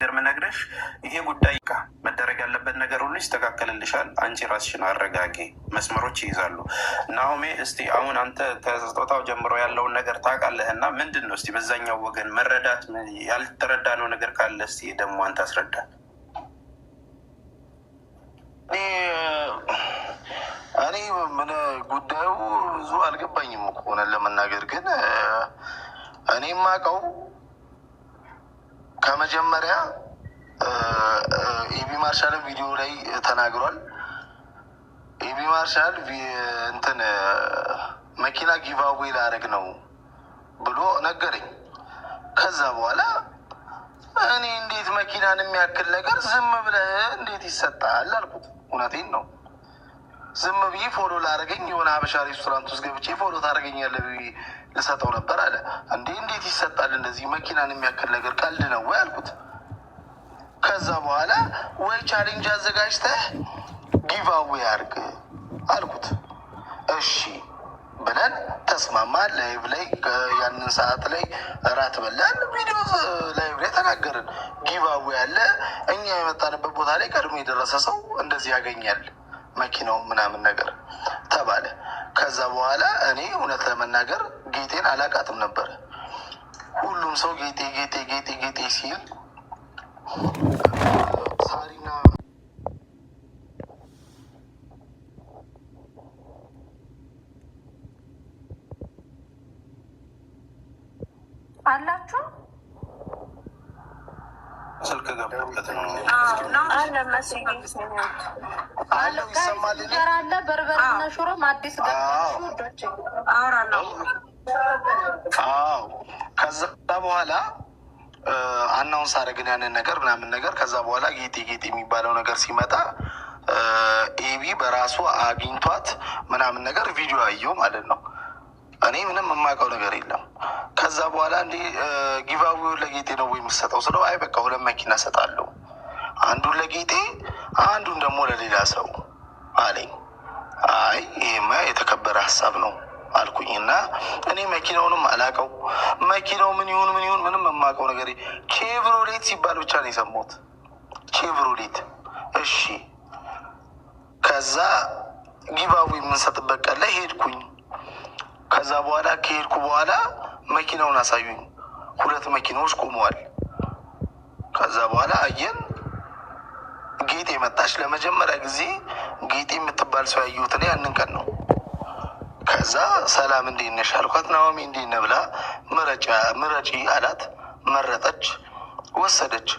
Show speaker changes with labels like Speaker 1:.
Speaker 1: የምነግርሽ ይሄ ጉዳይ መደረግ ያለበት ነገር ሁሉ ይስተካከልልሻል። አንቺ ራስሽን አረጋጊ፣ መስመሮች ይይዛሉ። ናሆሜ እስቲ አሁን አንተ ከስጦታው ጀምሮ ያለውን ነገር ታውቃለህ እና ምንድን ነው እስቲ በዛኛው ወገን መረዳት ያልተረዳነው ነገር ካለ እስቲ ደግሞ አንተ አስረዳል።
Speaker 2: እኔ ምን ጉዳዩ ብዙ አልገባኝም እኮ ሆነን ለመናገር ግን እኔ የማውቀው ከመጀመሪያ ኤቢ ማርሻል ቪዲዮ ላይ ተናግሯል። ኤቢ ማርሻል እንትን መኪና ጊቫዌ ላደርግ ነው ብሎ ነገረኝ። ከዛ በኋላ እኔ እንዴት መኪናን የሚያክል ነገር ዝም ብለህ እንዴት ይሰጣል አልኩት። እውነቴን ነው። ዝም ብዬ ፎሎ ላደረገኝ የሆነ ሀበሻ ሬስቶራንት ውስጥ ገብቼ ፎሎ ታደረገኛለህ ልሰጠው ነበር አለ። እንዴት ይሰጣል እንደዚህ መኪናን የሚያክል ነገር? ቀልድ ነው ወይ አልኩት። ከዛ በኋላ ወይ ቻሌንጅ አዘጋጅተህ ጊቫዌ አድርግ አልኩት። እሺ ብለን ተስማማን። ላይቭ ላይ ያንን ሰዓት ላይ እራት በላን፣ ቪዲዮ ላይቭ ላይ ተናገርን። ጊቫዌ አለ፣ እኛ የመጣንበት ቦታ ላይ ቀድሞ የደረሰ ሰው እንደዚህ ያገኛል መኪናው ምናምን ነገር ተባለ። ከዛ በኋላ እኔ እውነት ለመናገር ጌጤን አላቃትም ነበር። ሁሉም ሰው ጌጤ ጌጤ ጌጤ ጌጤ ሲል ሳሪና
Speaker 3: አላችሁ
Speaker 1: ስልክ ገባበት ነው
Speaker 3: አለ መስኝ አለ ይሰማል። አለ በርበሬና ሽሮም አዲስ ገባችሁ ወዶች አወራለሁ።
Speaker 2: ከዛ በኋላ አናውን ሳረግን ያንን ነገር ምናምን ነገር ከዛ በኋላ ጌጤ ጌጤ የሚባለው ነገር ሲመጣ ኤቢ በራሱ አግኝቷት ምናምን ነገር ቪዲዮ አየው ማለት ነው። እኔ ምንም የማውቀው ነገር የለም። ከዛ በኋላ እንዲህ ጊቫዌውን ለጌጤ ነው ወይ የምሰጠው ስለው አይ በቃ ሁለት መኪና እሰጣለሁ፣ አንዱን ለጌጤ አንዱን ደግሞ ለሌላ ሰው አለኝ። አይ ይሄማ የተከበረ ሀሳብ ነው አልኩኝ እና እኔ መኪናውንም አላውቀው። መኪናው ምን ይሁን ምንም የማውቀው ነገር ቼቭሮሌት ሲባል ብቻ ነው የሰማሁት። ቼቭሮሌት እሺ። ከዛ ጊቫዌ የምንሰጥበት ቀን ላይ ሄድኩኝ። ከዛ በኋላ ከሄድኩ በኋላ መኪናውን አሳዩኝ። ሁለት መኪናዎች ቆመዋል። ከዛ በኋላ አየን። ጌጤ መጣች። ለመጀመሪያ ጊዜ ጌጤ የምትባል ሰው ያየሁት እኔ ያንን ቀን ነው። ከዛ ሰላም እንዴት ነሽ አልኳት። ናኦሚ እንዴት ነህ ብላ ምረጪ አላት። መረጠች፣ ወሰደች።